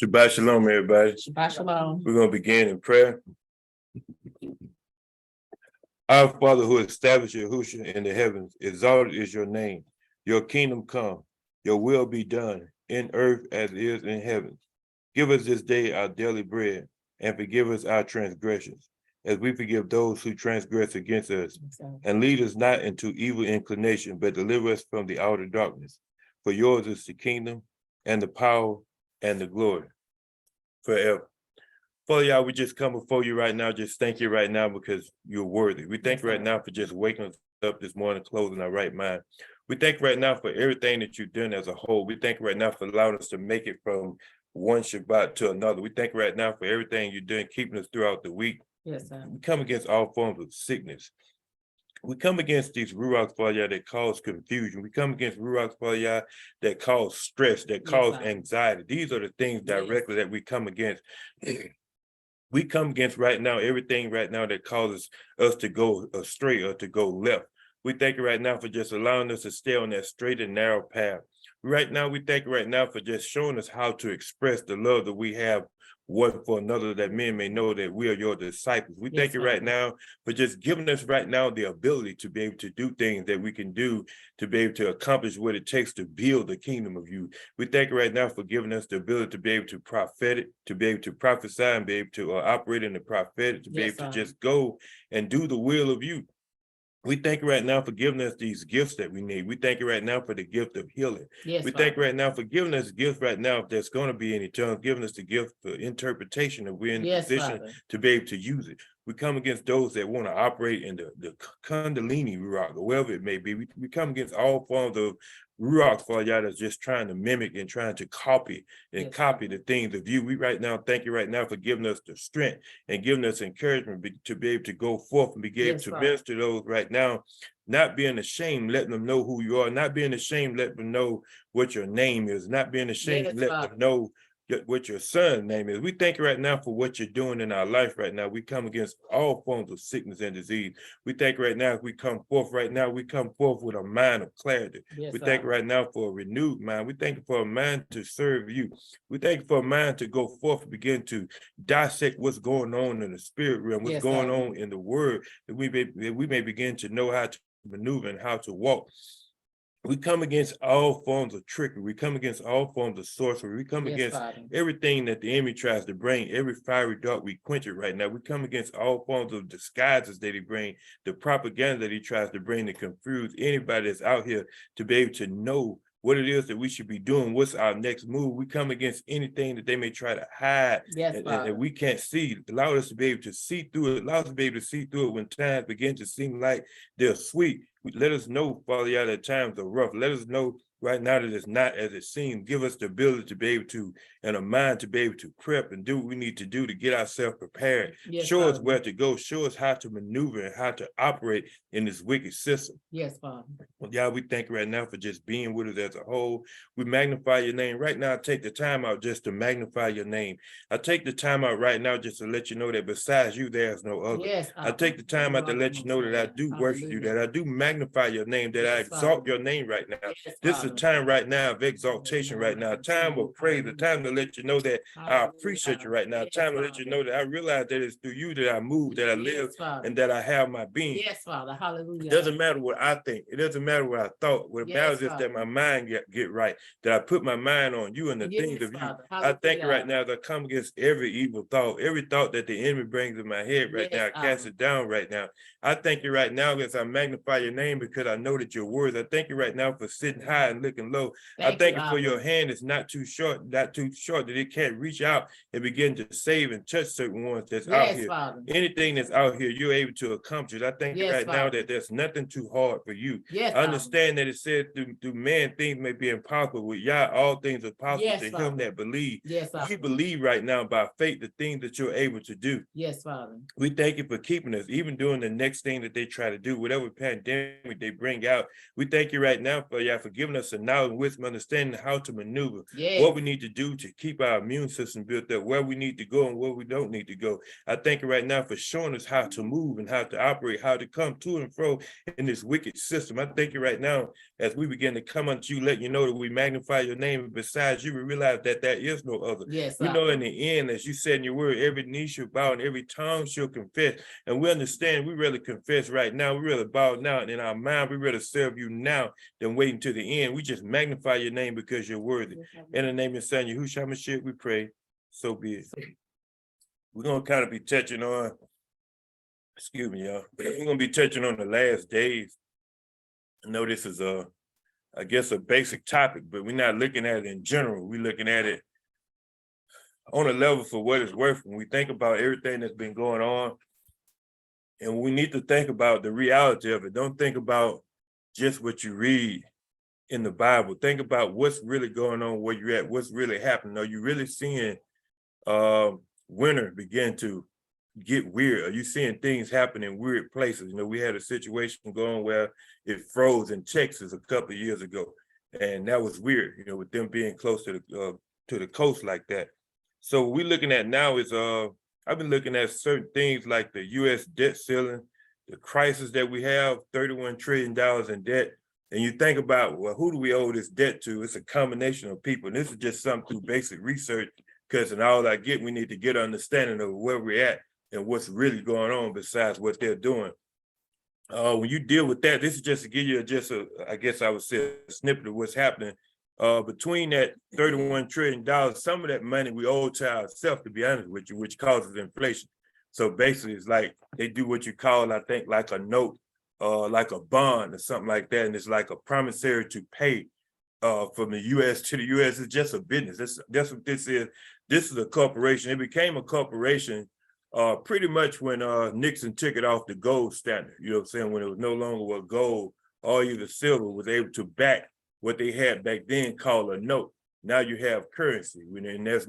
Shabbat shalom, everybody. Shabbat shalom. We're going to begin in prayer. Our Father who established Yahushua in the heavens, exalted is your name. Your kingdom come, your will be done in earth as it is in heaven. Give us this day our daily bread, and forgive us our transgressions, as we forgive those who transgress against us. And lead us not into evil inclination, but deliver us from the outer darkness. For yours is the kingdom, and the power, and the glory, forever. Father, y'all, we just come before you right now. Just thank you right now because you're worthy. We thank you right now for just waking us up this morning, closing our right mind. We thank you right now for everything that you've done as a whole. We thank you right now for allowing us to make it from one Shabbat to another. We thank you right now for everything you're doing, keeping us throughout the week. Yes, sir. We come against all forms of sickness. We come against these ruachs, Father, y'all, that cause confusion. We come against ruachs, Father, y'all, that cause stress, that cause anxiety. These are the things directly that we come against. We come against right now, everything right now that causes us to go astray or to go left. We thank you right now for just allowing us to stay on that straight and narrow path. Right now, we thank you right now for just showing us how to express the love that we have one for another, that men may know that we are your disciples. We thank you right now for just giving us right now the ability to be able to do things that we can do to be able to accomplish what it takes to build the kingdom of you. We thank you right now for giving us the ability to be able to prophetic, to be able to prophesy and be able to operate in the prophetic, to be able to just go and do the will of you. We thank you right now for giving us these gifts that we need. We thank you right now for the gift of healing. We thank you right now for giving us gifts right now, if there's going to be any tongues, giving us the gift for interpretation, and we're in a position to be able to use it. We come against those that want to operate in the Kundalini Ruach, or wherever it may be. We come against all forms of Ruach, for y'all, that's just trying to mimic and trying to copy copy the things of you. We right now, thank you right now for giving us the strength and giving us encouragement to be able to go forth and be able to minister those right now, not being ashamed, letting them know who you are, not being ashamed, letting them know what your name is, not being ashamed, letting them know what your son's name is. We thank you right now for what you're doing in our life right now. We come against all forms of sickness and disease. We thank you right now, if we come forth right now, we come forth with a mind of clarity. We thank you right now for a renewed mind. We thank you for a mind to serve you. We thank you for a mind to go forth and begin to dissect what's going on in the spirit realm, what's going on in the word, that we may begin to know how to maneuver and how to walk. We come against all forms of trickery. We come against all forms of sorcery. We come against everything that the enemy tries to bring, every fiery dart, we quench it right now. We come against all forms of disguises that he brings, the propaganda that he tries to bring to confuse anybody that's out here to be able to know what it is that we should be doing, what's our next move. We come against anything that they may try to hide and we can't see. Allow us to be able to see through it. Allow us to be able to see through it when times begin to seem like they're sweet. Let us know, Father, y'all, that times are rough. Let us know right now that it's not as it seems. Give us the ability to be able to, and a mind to be able to prep and do what we need to do to get ourselves prepared. Show us where to go. Show us how to maneuver and how to operate in this wicked system. Yes, Father. Well, y'all, we thank you right now for just being with us as a whole. We magnify your name. Right now, I take the time out just to magnify your name. I take the time out right now just to let you know that besides you, there's no other. I take the time out to let you know that I do worship you, that I do magnify your name, that I exalt your name right now. This is a time right now of exaltation right now, a time of praise, a time to let you know that I appreciate you right now, a time to let you know that I realize that it's through you that I move, that I live, and that I have my being. Yes, Father. Hallelujah. It doesn't matter what I think. It doesn't matter what I thought. What matters is that my mind get right, that I put my mind on you and the things of you. I thank you right now that I come against every evil thought, every thought that the enemy brings in my head right now. I cast it down right now. I thank you right now as I magnify your name because I know that your words. I thank you right now for sitting high and looking low. I thank you for your hand is not too short that it can't reach out and begin to save and touch certain ones that's out here. Father. Anything that's out here, you're able to accomplish. I thank you right now that there's nothing too hard for you. I understand that it said through man things may be impossible. With Yah, all things are possible to him that believe. We believe right now by faith the things that you're able to do. Yes, Father. We thank you for keeping us, even doing the next thing that they try to do, whatever pandemic they bring out. We thank you right now for giving us us and knowledge, wisdom, understanding how to maneuver, Yes. what we need to do to keep our immune system built up, where we need to go and where we don't need to go. I thank you right now for showing us how to move and how to operate, how to come to and fro in this wicked system. I thank you right now as we begin to come unto you, let you know that we magnify your name. And besides you, we realize that there is no other. Yes. We know in the end, as you said in your word, every knee shall bow and every tongue shall confess. And we understand we really confess right now. We really bow now. And in our mind, we really serve you now than waiting to the end. We just magnify your name because you're worthy. In the name of your son, Yahushua Mashiach, we pray. So be it. We're going to kind of be touching on, excuse me, y'all. We're going to be touching on the last days. I know this is I guess a basic topic, but we're not looking at it in general. We're looking at it on a level for what it's worth. When we think about everything that's been going on, and we need to think about the reality of it. Don't think about just what you read in the Bible. Think about what's really going on where you're at, what's really happening. Are you really seeing winter begin to get weird? Are you seeing things happen in weird places? You know, we had a situation going where it froze in Texas a couple of years ago, and that was weird, you know, with them being close to the coast like that. So what we're looking at now is I've been looking at certain things like the U.S. debt ceiling, the crisis that we have, $31 trillion in debt. And you think about, well, who do we owe this debt to? It's a combination of people. And this is just something through basic research, because in all I get, we need to get an understanding of where we're at and what's really going on besides what they're doing. When you deal with that, this is just to give you I guess I would say a snippet of what's happening. Between that $31 trillion, some of that money we owe to ourselves, to be honest with you, which causes inflation. So basically, it's like they do what you call, I think, like a note, like a bond or something like that. And it's like a promissory to pay from the U.S. to the U.S. It's just a business. That's what this is. This is a corporation. It became a corporation pretty much when Nixon took it off the gold standard. You know what I'm saying? When it was no longer a gold or either silver was able to back what they had back then called a note. Now you have currency, and it's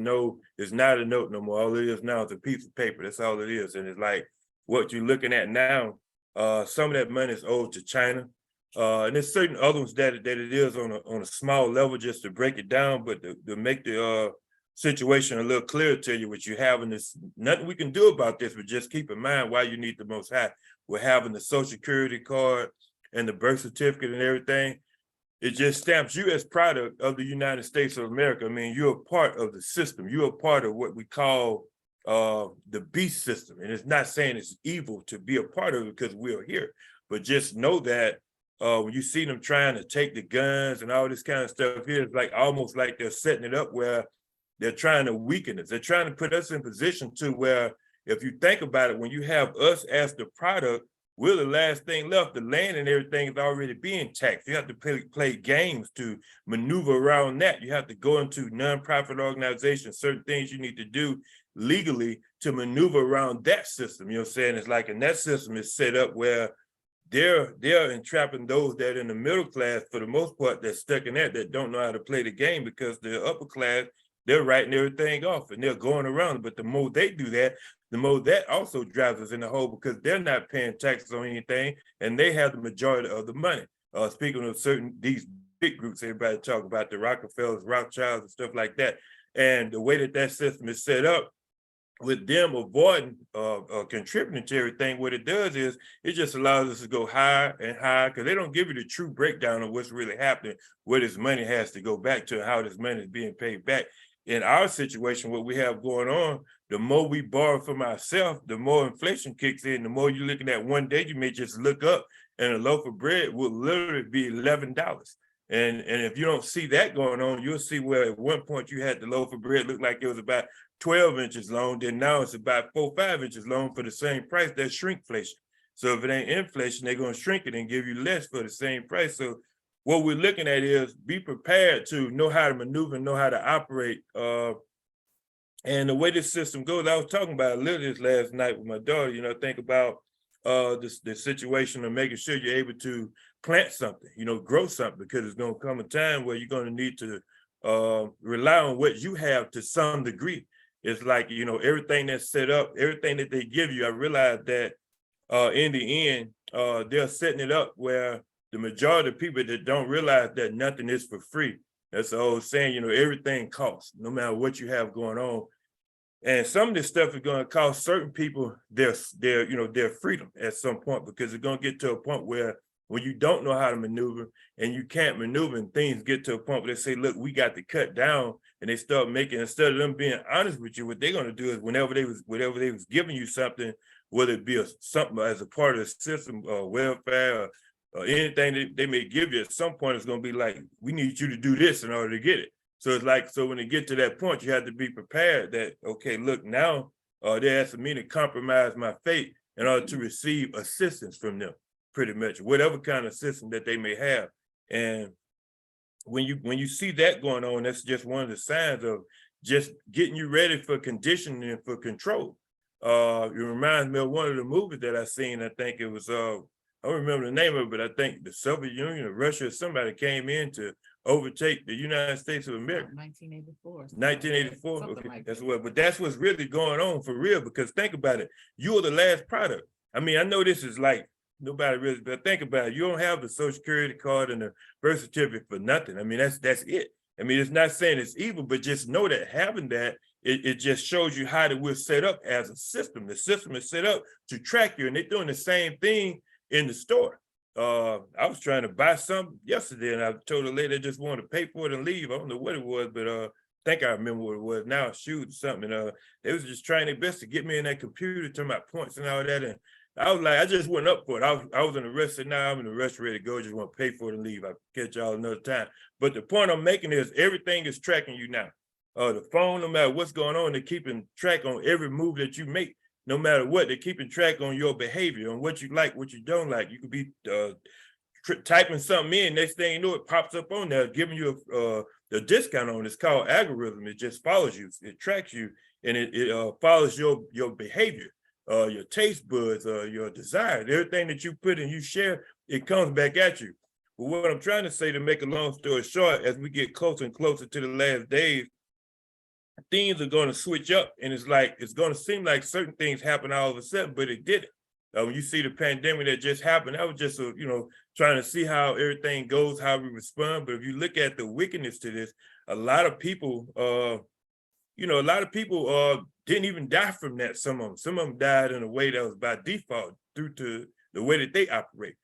not a note no more. All it is now is a piece of paper. That's all it is. And it's like what you're looking at now, some of that money is owed to China. And there's certain other ones that it is on a small level, just to break it down, but to make the situation a little clearer to you, what you have in this, nothing we can do about this, but just keep in mind why you need the Most High. We're having the Social Security card and the birth certificate and everything. It just stamps you as product of the United States of America. I mean, you're a part of the system. You're a part of what we call the beast system. And it's not saying it's evil to be a part of it because we're here, but just know that when you see them trying to take the guns and all this kind of stuff here, it's like almost like they're setting it up where they're trying to weaken us. They're trying to put us in position to where, if you think about it, when you have us as the product, we're the last thing left. The land and everything is already being taxed. You have to play games to maneuver around that. You have to go into nonprofit organizations, certain things you need to do legally to maneuver around that system. You know what I'm saying? It's like, and that system is set up where they're entrapping those that are in the middle class, for the most part, that's stuck in that don't know how to play the game, because the upper class, they're writing everything off and they're going around. But the more they do that, the more that also drives us in the hole, because they're not paying taxes on anything and they have the majority of the money. Speaking of these big groups, everybody talk about the Rockefellers, Rothschilds and stuff like that. And the way that system is set up, with them avoiding contributing to everything, what it does is it just allows us to go higher and higher, because they don't give you the true breakdown of what's really happening, where this money has to go back to, and how this money is being paid back. In our situation, what we have going on, the more we borrow from ourselves, the more inflation kicks in. The more you're looking at, one day you may just look up and a loaf of bread will literally be $11. And if you don't see that going on, you'll see where at one point you had the loaf of bread look like it was about 12 inches long, then now it's about 4-5 inches long for the same price. That's shrinkflation. So if it ain't inflation, they're going to shrink it and give you less for the same price. So what we're looking at is be prepared to know how to maneuver, know how to operate. And the way this system goes, I was talking about a little this last night with my daughter, think about the situation of making sure you're able to plant something, grow something, because it's going to come a time where you're going to need to rely on what you have to some degree. It's like, everything that's set up, everything that they give you, I realize that in the end, they're setting it up where the majority of people that don't realize that nothing is for free. That's the old saying, everything costs, no matter what you have going on. And some of this stuff is going to cost certain people their freedom at some point, because it's going to get to a point where when you don't know how to maneuver and you can't maneuver, and things get to a point where they say, look, we got to cut down, and they start making, instead of them being honest with you, what they're going to do is whenever they was giving you something, whether it be something as a part of the system or welfare or anything that they may give you, at some point it's going to be like, we need you to do this in order to get it. So it's like, so when they get to that point, you have to be prepared that, okay, look, now they're asking me to compromise my faith in order to receive assistance from them, pretty much, whatever kind of assistance that they may have. And when you see that going on, that's just one of the signs of just getting you ready for conditioning and for control. It reminds me of one of the movies that I seen. I think it was, I don't remember the name of it, but I think the Soviet Union or Russia or somebody came in to overtake the United States of America. 1984. 1984. Okay, that's what. But that's what's really going on for real. Because think about it, you are the last product. I mean, I know this is like nobody really, but think about it. You don't have the Social Security card and the birth certificate for nothing. I mean, that's it. I mean, it's not saying it's evil, but just know that having that, it just shows you how that we're set up as a system. The system is set up to track you, and they're doing the same thing in the store. I was trying to buy something yesterday, and I told the lady I just wanted to pay for it and leave. I don't know what it was, but I think I remember what it was now, shoes or something. And they was just trying their best to get me in that computer to my points and all that. And I was like, I just went up for it. I was in the rest, and now I'm in the rest, ready to go. Just want to pay for it and leave. I'll catch y'all another time. But the point I'm making is everything is tracking you now. The phone, no matter what's going on, they're keeping track on every move that you make. No matter what, they're keeping track on your behavior, on what you like, what you don't like. You could be typing something in, next thing you know, it pops up on there, giving you a discount on it. It's called algorithm. It just follows you, it tracks you, and it follows your behavior, your taste buds, your desire, everything that you put and you share, it comes back at you. But what I'm trying to say, to make a long story short, as we get closer and closer to the last days, things are going to switch up, and it's going to seem like certain things happen all of a sudden, but it didn't. When you see the pandemic that just happened, that was just trying to see how everything goes, how we respond. But if you look at the wickedness to this, a lot of people, didn't even die from that. Some of them died in a way that was by default due to the way that they operate.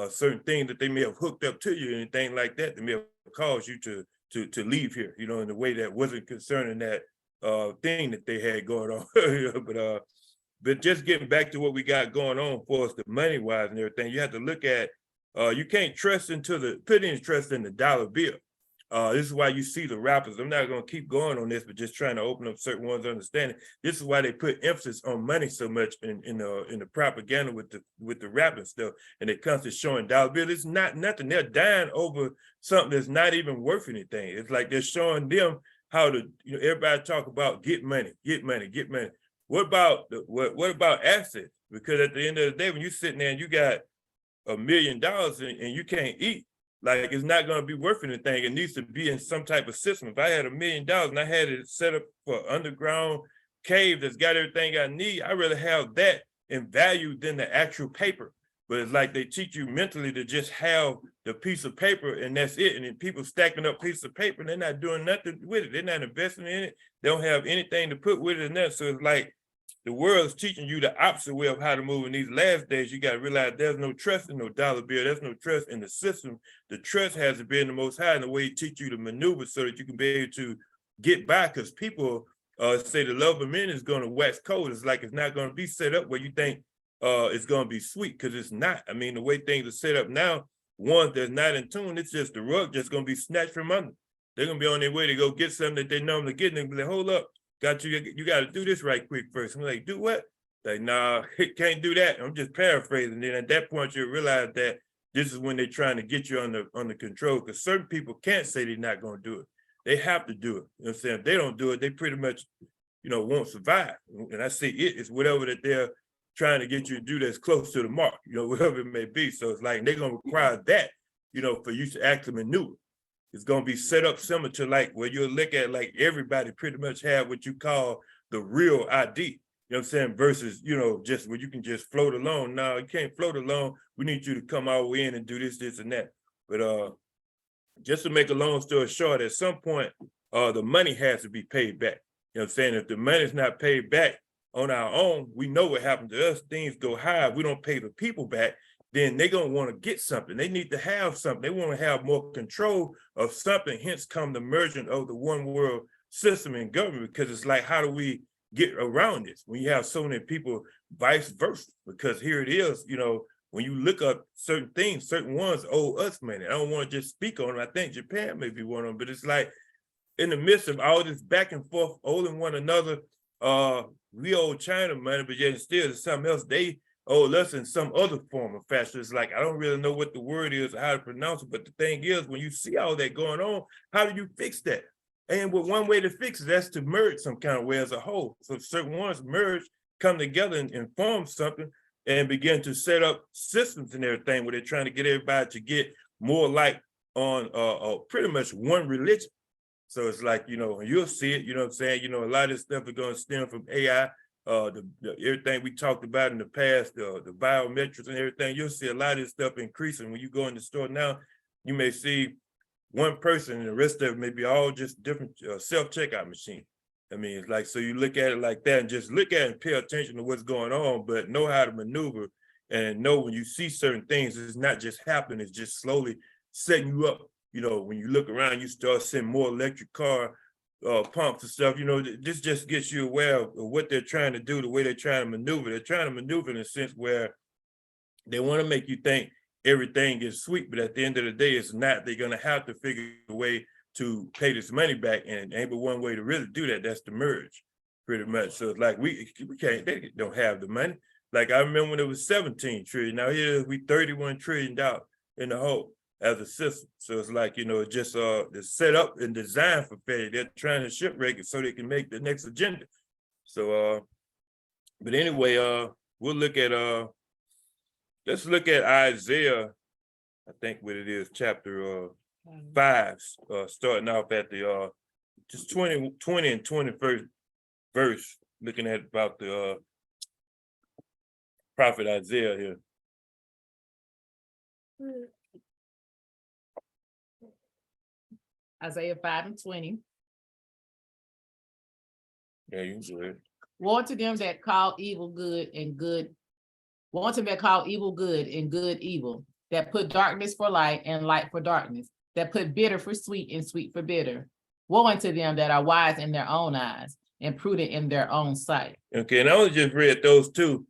Certain things that they may have hooked up to you, anything like that may have caused you to leave here, in a way that wasn't concerning that thing that they had going on. But just getting back to what we got going on for us, the money wise and everything, you have to look at, you can't put any trust in the dollar bill. This is why you see the rappers. I'm not going to keep going on this, but just trying to open up certain ones' understanding. This is why they put emphasis on money so much in the propaganda with the rapping stuff, and they constantly showing dollar bill. It's not nothing. They're dying over something that's not even worth anything. It's like they're showing them how to, everybody talk about get money, get money, get money. What about what about assets? Because at the end of the day, when you're sitting there and you got $1 million and you can't eat, like, it's not going to be worth anything. It needs to be in some type of system. If I had $1 million and I had it set up for underground cave that's got everything I need, I'd rather have that in value than the actual paper. But it's like they teach you mentally to just have the piece of paper and that's it. And then people stacking up pieces of paper and they're not doing nothing with it. They're not investing in it. They don't have anything to put with it and that. So it's like the world's teaching you the opposite way of how to move in these last days. You got to realize there's no trust in no dollar bill. There's no trust in the system. The trust has to be in the Most High, in the way He teach you to maneuver so that you can be able to get by. Because people say the love of men is going to wax cold. It's like it's not going to be set up where you think it's going to be sweet, because it's not. I mean, the way things are set up now, one that's not in tune, it's just the rug just going to be snatched from under. They're going to be on their way to go get something that they normally get, and they'll be like, hold up. You got to do this right quick first. I'm like, do what? Like, nah, can't do that. I'm just paraphrasing. Then at that point, you realize that this is when they're trying to get you under control, because certain people can't say they're not going to do it. They have to do it. You know what I'm saying? If they don't do it, they pretty much, won't survive. And I say it's whatever that they're trying to get you to do that's close to the mark, whatever it may be. So it's like they're going to require that, for you to actually maneuver. It's going to be set up similar to like where you'll look at like everybody pretty much have what you call the real ID. You know what I'm saying? Versus, just where you can just float along. No, you can't float along. We need you to come our way in and do this, this, and that. But just to make a long story short, at some point, the money has to be paid back. You know what I'm saying? If the money's not paid back on our own, we know what happened to us. Things go high. We don't pay the people back. Then they're going to want to get something. They need to have something. They want to have more control of something. Hence come the merging of the one world system in government, because it's like, how do we get around this when you have so many people vice versa? Because here it is, when you look up certain things, certain ones owe us money. I don't want to just speak on them. I think Japan may be one of them, but it's like in the midst of all this back and forth, owing one another, we owe China money, but yet still there's something else they owe us in some other form of fashion. It's like, I don't really know what the word is or how to pronounce it, but the thing is, when you see all that going on, how do you fix that? And with one way to fix it, that's to merge some kind of way as a whole. So certain ones merge, come together and form something and begin to set up systems and everything where they're trying to get everybody to get more like on pretty much one religion. So it's like, you'll see it, you know what I'm saying? A lot of this stuff is going to stem from AI, everything we talked about in the past, the biometrics and everything. You'll see a lot of this stuff increasing. When you go in the store now, you may see one person and the rest of it may be all just different self-checkout machine. I mean, it's like, so you look at it like that and just look at it and pay attention to what's going on, but know how to maneuver and know when you see certain things, it's not just happening, it's just slowly setting you up. When you look around, you start seeing more electric car pumps and stuff. This just gets you aware of what they're trying to do, the way they're trying to maneuver. They're trying to maneuver in a sense where they want to make you think everything is sweet, but at the end of the day, it's not. They're going to have to figure a way to pay this money back, and ain't but one way to really do that. That's the merge, pretty much. So it's like we can't. They don't have the money. Like I remember when it was 17 trillion. Now here we $31 trillion in the hole as a system. So it's like, it's just it's set up and designed for failure. They're trying to shipwreck it so they can make the next agenda. So but anyway, we'll look at let's look at Isaiah, I think what it is, chapter 5, starting off at the just 20 and 21st verse, looking at about the prophet Isaiah here. Isaiah 5:20. Yeah, you can go ahead. Woe to them that call evil good and good. Woe to them that call evil good and good evil, that put darkness for light and light for darkness, that put bitter for sweet and sweet for bitter. Woe unto them that are wise in their own eyes and prudent in their own sight. Okay, and I only just read those two.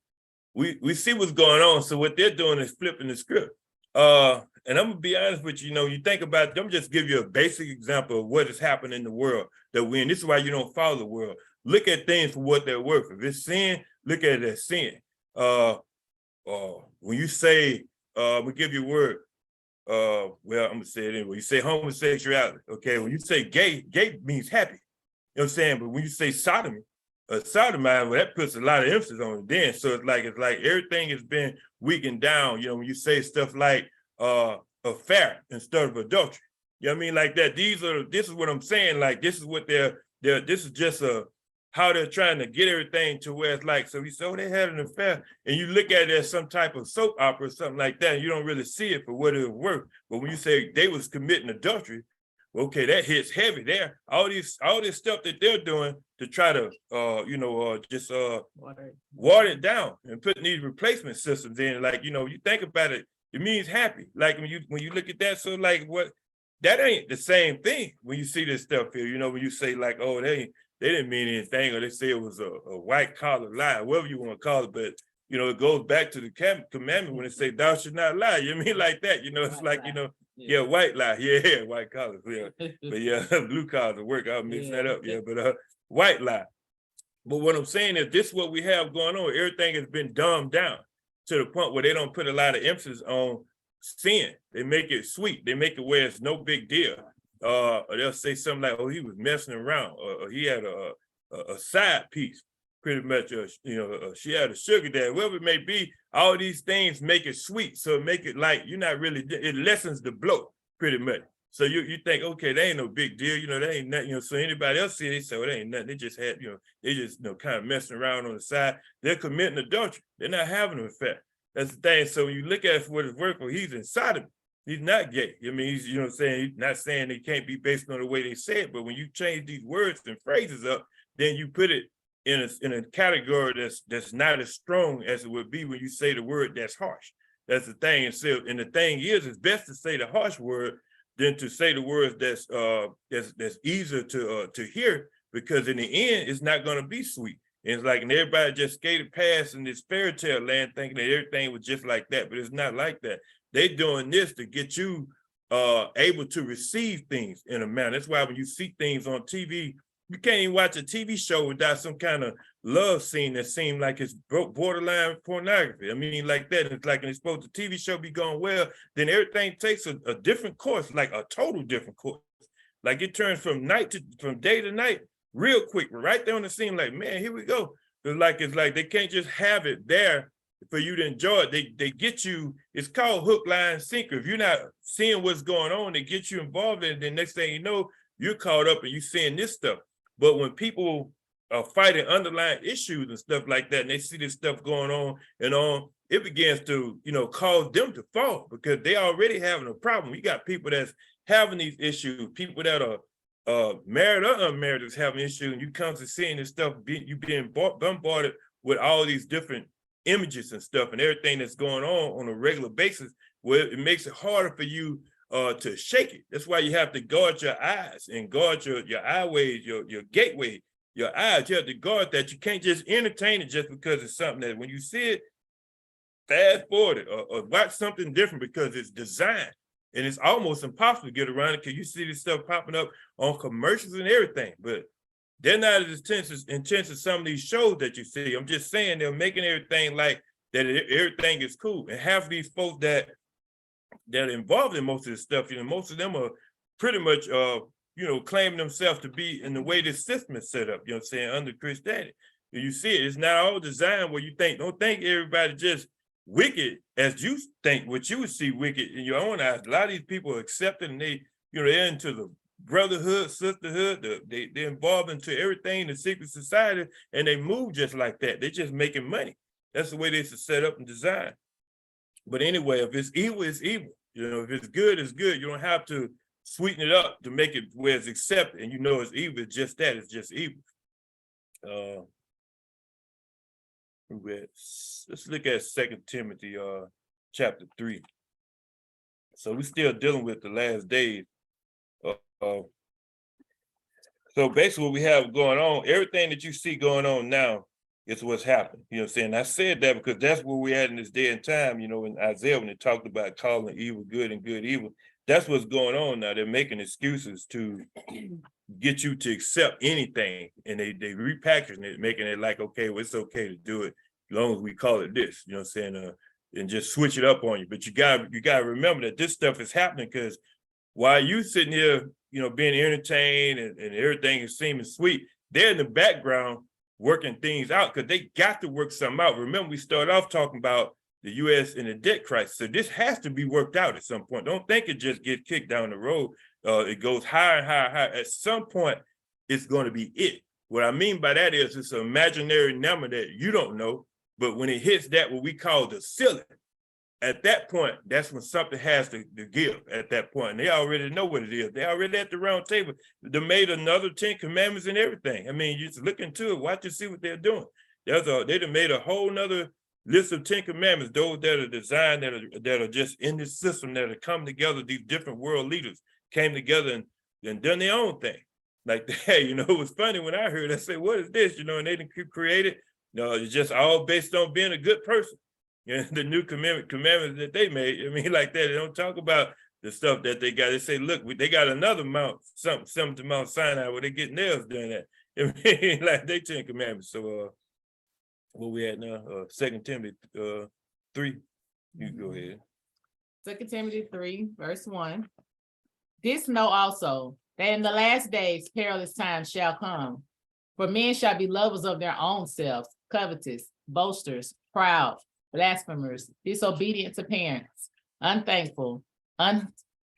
We see what's going on. So what they're doing is flipping the script. And I'm gonna be honest with you, you think about it, I'm just give you a basic example of what is happening in the world that we're in. This is why you don't follow the world. Look at things for what they're worth. If it's sin, look at it as sin. When you say, we give you a word, well, I'm gonna say it anyway. You say homosexuality, okay? When you say gay means happy. You know what I'm saying? But when you say sodomy, sodomize, well, that puts a lot of emphasis on it then. So it's like everything has been weakened down. When you say stuff like affair instead of adultery. You know what I mean? Like that. This is what I'm saying. Like this is what this is just how they're trying to get everything to where it's like, so we saw they had an affair, and you look at it as some type of soap opera or something like that, and you don't really see it for what it was worth. But when you say they was committing adultery, okay, that hits heavy there. All this stuff that they're doing to try to just water it down and putting these replacement systems in. Like, you think about it, it means happy. Like when you look at that, so like what that ain't the same thing when you see this stuff here, when you say like, oh, they didn't mean anything, or they say it was a white collar lie, whatever you want to call it, but it goes back to the commandment when it say thou should not lie. You know what I mean? Like that, it's like, yeah, white lie. Yeah, white collars. Yeah. But yeah, blue collars will work. I'll mix that up. Yeah, but white lie. But what I'm saying is this is what we have going on. Everything has been dumbed down to the point where they don't put a lot of emphasis on sin. They make it sweet. They make it where it's no big deal. Or they'll say something like, oh, he was messing around, or he had a side piece. Pretty much, she had a sugar daddy, whatever it may be. All these things make it sweet, so make it like you're not really. It lessens the blow, pretty much. So you think, okay, that ain't no big deal, you know, that ain't nothing, you know. So anybody else see it, they say, well, that ain't nothing. They just had, you know, they just, you know, kind of messing around on the side. They're committing adultery. They're not having an affair. That's the thing. So when you look at it for what it's worth for, he's inside of it. He's not gay. I mean, he's, you know what I'm saying? He's not saying they can't be based on the way they say it, but when you change these words and phrases up, then you put it in a category that's not as strong as it would be when you say the word that's harsh. That's the thing. And the thing is, it's best to say the harsh word than to say the words that's easier to hear, because in the end, it's not going to be sweet. And it's like, and everybody just skated past in this fairy tale land thinking that everything was just like that, but it's not like that. They doing this to get you able to receive things in a manner. That's why when you see things on TV, you can't even watch a TV show without some kind of love scene that seems like it's borderline pornography. I mean, like that. It's like, and it's supposed the TV show be going well, then everything takes a different course, like a total different course. Like it turns from day to night real quick, right there on the scene, like, man, here we go. It's like they can't just have it there for you to enjoy it. They get you, it's called hook, line, sinker. If you're not seeing what's going on, they get you involved in it. Then next thing you know, you're caught up and you're seeing this stuff. But when people are fighting underlying issues and stuff like that, and they see this stuff going on and on, it begins to, you know, cause them to fall because they already having a problem. You got people that's having these issues, people that are married or unmarried that's having issues, and you come to seeing this stuff, you being bombarded with all these different images and stuff and everything that's going on a regular basis, where it makes it harder for you to shake it. That's why you have to guard your eyes and guard your eyeways, your gateway, your eyes. You have to guard that. You can't just entertain it just because it's something that when you see it, fast forward it or watch something different because it's designed. And it's almost impossible to get around it because you see this stuff popping up on commercials and everything. But they're not as intense as some of these shows that you see. I'm just saying they're making everything like that everything is cool. And half of these folks that are involved in most of this stuff, you know, most of them are pretty much, you know, claiming themselves to be in the way this system is set up, you know what I'm saying, under Christianity. And you see it, it's not all designed where you think, don't think everybody just wicked as you think, what you would see wicked in your own eyes. A lot of these people are accepted and they, you know, they're into the brotherhood, sisterhood, they're involved into everything, the secret society, and they move just like that. They're just making money. That's the way they should set up and design. But anyway, if it's evil, it's evil. You know, if it's good, it's good. You don't have to sweeten it up to make it where it's accepted. And you know it's evil, it's just that, it's just evil. Let's look at 2 Timothy chapter 3. So we're still dealing with the last days. So basically what we have going on, everything that you see going on now is what's happening. You know what I'm saying? I said that because that's where we're at in this day and time, you know, in Isaiah, when they talked about calling evil good and good evil. That's what's going on now. They're making excuses to get you to accept anything. And they repackaging it, making it like, okay, well, it's okay to do it as long as we call it this, you know what I'm saying? And just switch it up on you. But you gotta remember that this stuff is happening because while you sitting here, you know, being entertained and everything is seeming sweet, they're in the background working things out because they got to work something out. Remember, we started off talking about the U.S. and the debt crisis. So this has to be worked out at some point. Don't think it just gets kicked down the road. It goes higher and higher and higher. At some point, it's going to be it. What I mean by that is it's an imaginary number that you don't know, but when it hits that, what we call the ceiling, at that point, that's when something has to give at that point. And they already know what it is. They already at the round table. They made another 10 commandments and everything. I mean, you just look into it, watch and see what they're doing. They done made a whole nother list of 10 commandments, those that are designed, that are just in this system, that have come together. These different world leaders came together and done their own thing. Like that, you know, it was funny when I heard, I said, what is this? You know, and they didn't create it. No, it's just all based on being a good person. You know, the new commandments that they made. I mean, like that. They don't talk about the stuff that they got. They say, look, they got another Mount, something to Mount Sinai where they get nails doing that. I mean, like they 10 commandments. So where we at now? 2 Timothy 3. You go ahead. 2 Timothy 3, verse 1. This know also, that in the last days perilous times shall come. For men shall be lovers of their own selves, covetous, boasters, proud, blasphemers, disobedient to parents, unthankful,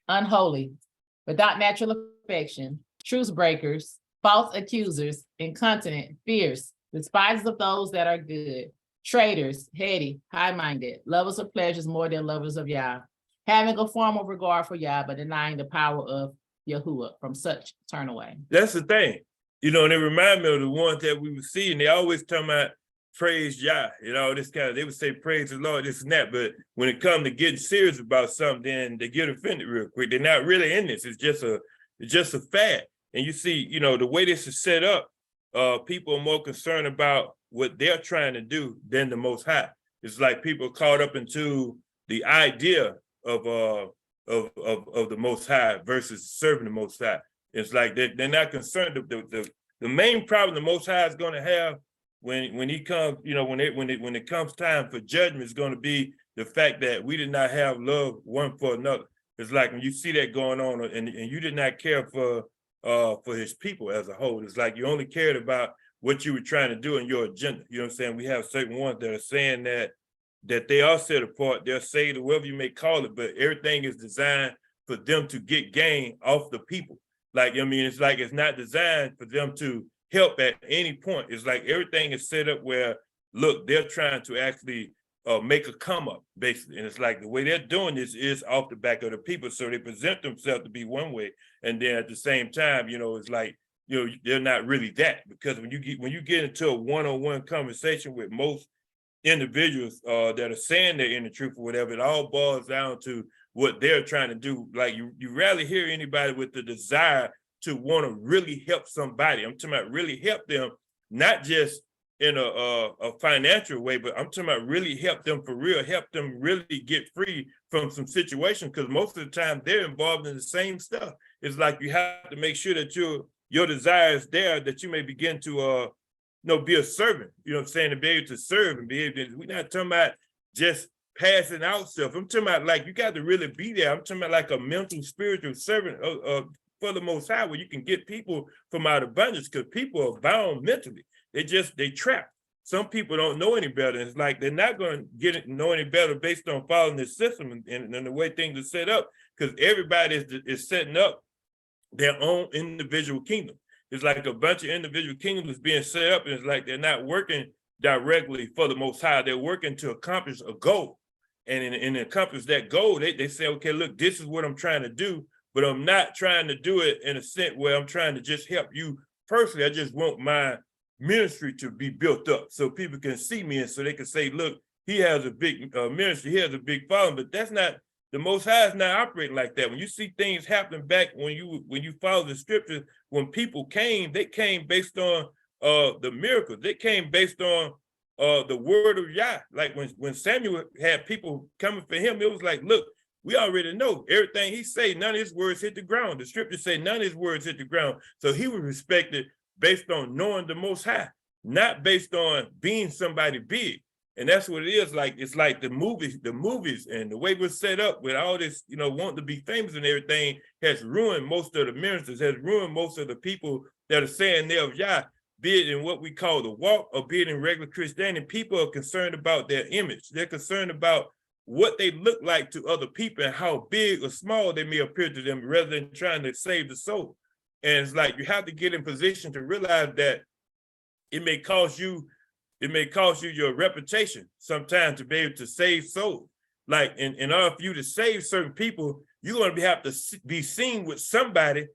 unholy, without natural affection, truce breakers, false accusers, incontinent, fierce, despisers of those that are good, traitors, heady, high-minded, lovers of pleasures more than lovers of Yah, having a form of regard for Yah, but denying the power of Yahuwah. From such turn away. That's the thing. And they remind me of the ones that we would see, and they always talk about praise Yah, this kind of, they would say praise the Lord, this and that. But when it comes to getting serious about something, then they get offended real quick. They're not really in this. It's just a fad. And you see, the way this is set up, people are more concerned about what they're trying to do than the Most High. It's like people caught up into the idea of the Most High versus serving the Most High. It's like they're not concerned. The main problem the Most High is going to have when he comes, when it comes time for judgment, is going to be the fact that we did not have love one for another. It's like when you see that going on, and you did not care for his people as a whole. It's like you only cared about what you were trying to do in your agenda. You know what I'm saying? We have certain ones that are saying that they are set apart, they're saved, or whatever you may call it, but everything is designed for them to get gain off the people. It's like it's not designed for them to help at any point. It's like everything is set up where, look, they're trying to actually make a come up, basically. And it's like the way they're doing this is off the back of the people. So they present themselves to be one way. And then at the same time, it's like, they're not really that. Because when you get into a one-on-one conversation with most individuals that are saying they're in the truth or whatever, it all boils down to what they're trying to do. Like you rarely hear anybody with the desire to want to really help somebody. I'm talking about really help them, not just in a financial way, but I'm talking about really help them for real, help them really get free from some situations, because most of the time they're involved in the same stuff. It's like you have to make sure that your desire is there, that you may begin to be a servant, what I'm saying, to be able to serve and be able to, we're not talking about just passing out stuff. I'm talking about like you got to really be there. I'm talking about like a mental, spiritual servant for the Most High, where you can get people from out of abundance, because people are bound mentally. They trapped. Some people don't know any better. It's like they're not going to know any better based on following this system and the way things are set up, because everybody is setting up their own individual kingdom. It's like a bunch of individual kingdoms being set up, and it's like they're not working directly for the Most High. They're working to accomplish a goal. And in accomplish that goal, they say, okay, look, this is what I'm trying to do, but I'm not trying to do it in a sense where I'm trying to just help you personally. I just want my ministry to be built up so people can see me, and so they can say, look, he has a big ministry, he has a big following. But that's not, the Most High is not operating like that. When you see things happening back when you follow the scriptures, when people came, they came based on the miracles. They came based on the word of Yah. Like when Samuel had people coming for him, it was like, look, we already know everything he say, none of his words hit the ground. The scriptures say none of his words hit the ground. So he was respected based on knowing the Most High, not based on being somebody big. And that's what it is. Like, it's like the movies and the way we're set up with all this, wanting to be famous and everything has ruined most of the ministers, has ruined most of the people that are saying they're of Yah, be it in what we call the walk or be it in regular Christianity. People are concerned about their image. They're concerned about what they look like to other people and how big or small they may appear to them, rather than trying to save the soul. And it's like you have to get in position to realize that it may cost you your reputation sometimes to be able to save souls. Like in order for you to save certain people, you're going to have to be seen with somebody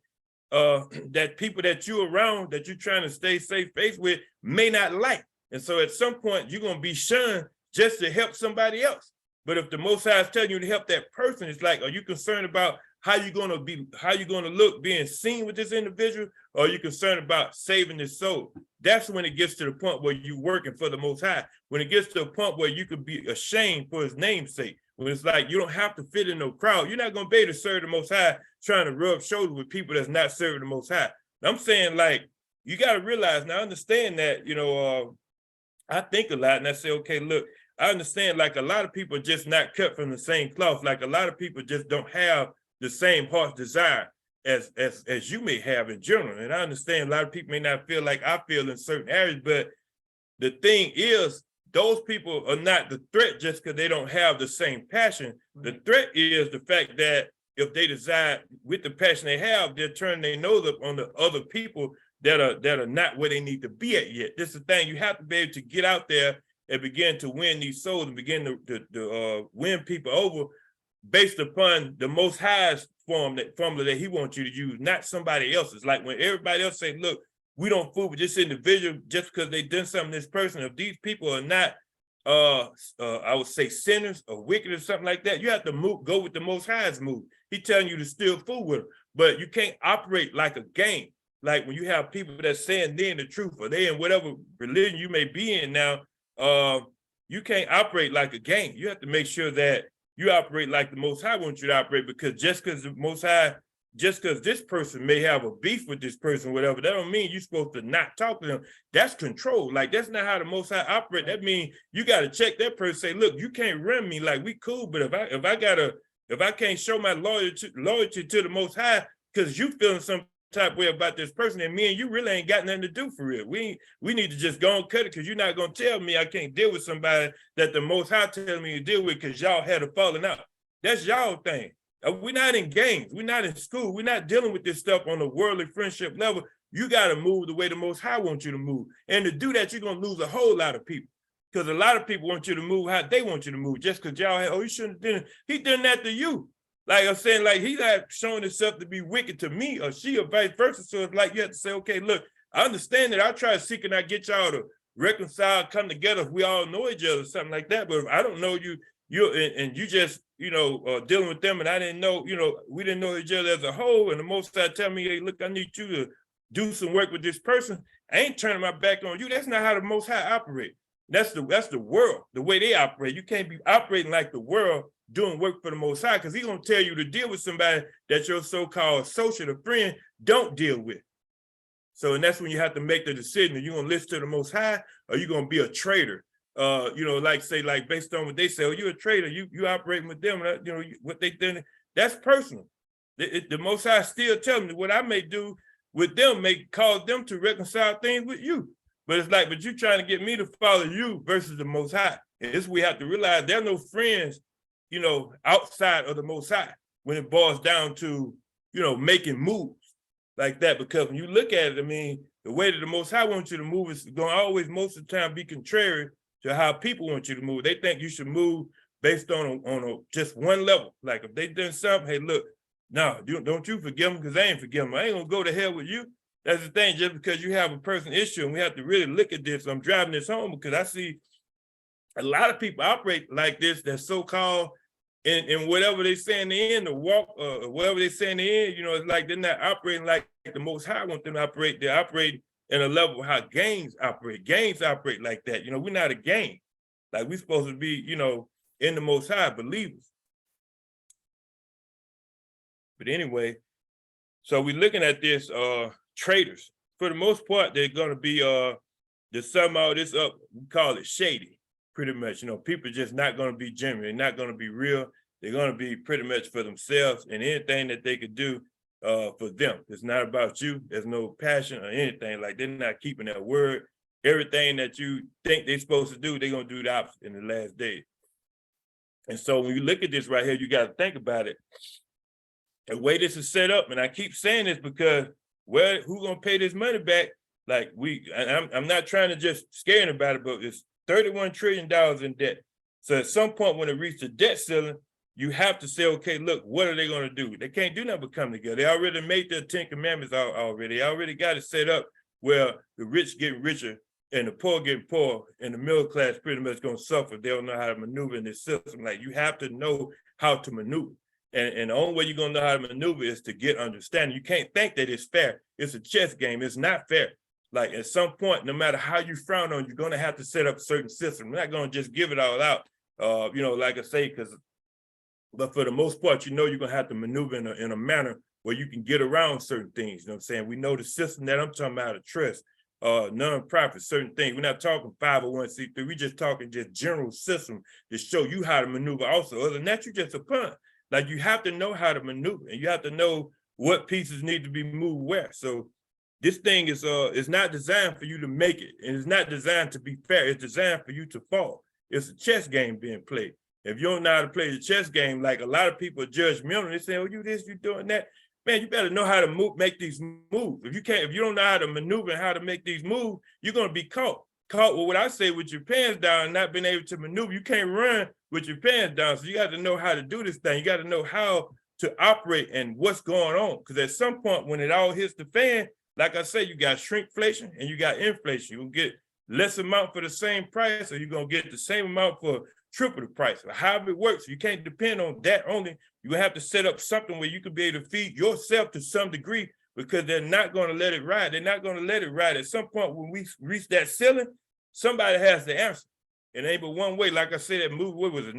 that people that you're around, that you're trying to stay safe face with, may not like. And so at some point you're going to be shunned just to help somebody else. But if the Most High is telling you to help that person, it's like, are you concerned about how you're going to look being seen with this individual, or are you concerned about saving his soul? That's when it gets to the point where you're working for the Most High. When it gets to a point where you could be ashamed for his name's sake, when it's like you don't have to fit in no crowd. You're not going to be able to serve the Most High trying to rub shoulders with people that's not serving the Most High. I'm saying, like, you got to realize, now I understand that, I think a lot, and I say, okay, look, I understand, like, a lot of people are just not cut from the same cloth. Like, a lot of people just don't have the same heart's desire as you may have in general. And I understand a lot of people may not feel like I feel in certain areas, but the thing is, those people are not the threat just because they don't have the same passion. The threat is the fact that if they decide with the passion they have, they're turning their nose up on the other people that are not where they need to be at yet. This is the thing. You have to be able to get out there and begin to win these souls and begin to win people over based upon the Most High's formula that he wants you to use, not somebody else's. Like when everybody else say, look, we don't fool with this individual just because they done something to this person. If these people are not, I would say sinners or wicked or something like that, you have to go with the Most High's move. He telling you to still fool with them, but you can't operate like a game. Like when you have people that's saying they're in the truth or they in whatever religion you may be in now, you can't operate like a game. You have to make sure that you operate like the Most High wants you to operate, because just because the Most High, just because this person may have a beef with this person, whatever, that don't mean you're supposed to not talk to them. That's control. Like, that's not how the Most High operate. That means you got to check that person, say, look, you can't run me, like we cool, but if I can't show my loyalty to the Most High because you feeling some type of way about this person, and me and you really ain't got nothing to do for real. We need to just go and cut it, because you're not gonna tell me I can't deal with somebody that the Most High telling me to deal with because y'all had a falling out. That's y'all thing. We're not in games. We're not in school. We're not dealing with this stuff on a worldly friendship level. You got to move the way the Most High wants you to move. And to do that, you're going to lose a whole lot of people, because a lot of people want you to move how they want you to move, just because y'all had, oh, you shouldn't have done it. He done that to you. Like I'm saying, like he's not showing himself to be wicked to me or she or vice versa. So it's like you have to say, okay, look, I understand that I try to seek and I get y'all to reconcile, come together if we all know each other, something like that. But if I don't know you, and you just, dealing with them, and I didn't know, we didn't know each other as a whole. And the Most High tell me, hey, look, I need you to do some work with this person. I ain't turning my back on you. That's not how the Most High operate. That's the world, the way they operate. You can't be operating like the world doing work for the Most High, because he's going to tell you to deal with somebody that your so-called associate or friend don't deal with. So, and that's when you have to make the decision. Are you going to listen to the Most High, or are you going to be a traitor? Like based on what they say, oh, you're a traitor, you operating with them, what they think, that's personal. The Most High still telling me what I may do with them may cause them to reconcile things with you. But it's like, but you trying to get me to follow you versus the Most High. And this we have to realize there are no friends, outside of the Most High when it boils down to, making moves like that. Because when you look at it, I mean, the way that the Most High wants you to move is going to always, most of the time, be contrary to how people want you to move. They think you should move based on just one level. Like if they done something, hey, look, no, don't you forgive them, because I ain't forgive them. I ain't gonna go to hell with you. That's the thing, just because you have a personal issue, and we have to really look at this. I'm driving this home because I see a lot of people operate like this, that's so-called in whatever they say in the end, the walk, whatever they say in the end, it's like they're not operating like the Most High want them to operate. They're operating in a level of how gangs operate. Gangs operate like that. We're not a gang. Like we're supposed to be, in the Most High believers. But anyway, so we're looking at this, traitors. For the most part, they're going to be, there's somehow this up, we call it shady, pretty much. People just not going to be genuine. They're not going to be real. They're going to be pretty much for themselves, and anything that they could do for them. It's not about you. There's no passion or anything. Like, they're not keeping that word. Everything that you think they're supposed to do, they're going to do the opposite in the last days. And so when you look at this right here, you got to think about it. The way this is set up, and I keep saying this because, well, who's going to pay this money back? Like I'm not trying to just scare about it, but it's $31 trillion in debt. So at some point when it reaches the debt ceiling, you have to say, okay, look, what are they going to do? They can't do nothing but come together. They already made their 10 commandments already. They already got it set up where the rich get richer and the poor get poor, and the middle class pretty much going to suffer. They don't know how to maneuver in this system. Like, you have to know how to maneuver. And the only way you're going to know how to maneuver is to get understanding. You can't think that it's fair. It's a chess game. It's not fair. Like, at some point, no matter how you frown on, you're going to have to set up a certain system. We're not going to just give it all out, like I say, but for the most part, you're going to have to maneuver in a manner where you can get around certain things. You know what I'm saying? We know the system that I'm talking about, a trust, non-profit, certain things. We're not talking 501c3. We're just talking just general system to show you how to maneuver also. Other than that, you're just a punt. Like, you have to know how to maneuver, and you have to know what pieces need to be moved where. So this thing is not designed for you to make it, and it's not designed to be fair. It's designed for you to fall. It's a chess game being played. If you don't know how to play the chess game, like a lot of people are judgmental, they say, oh, you this, you doing that. Man, you better know how to make these moves. If you don't know how to maneuver and how to make these moves, you're gonna be caught. Caught with what I say with your pants down and not being able to maneuver. You can't run with your pants down. So you got to know how to do this thing. You got to know how to operate and what's going on. Because at some point when it all hits the fan, like I said, you got shrinkflation and you got inflation. You'll get less amount for the same price, or you're gonna get the same amount for triple the price. However it works, you can't depend on that only. You have to set up something where you can be able to feed yourself to some degree, because they're not going to let it ride. They're not going to let it ride. At some point when we reach that ceiling, somebody has to answer. It ain't but one way. Like I said, that movie, what was it,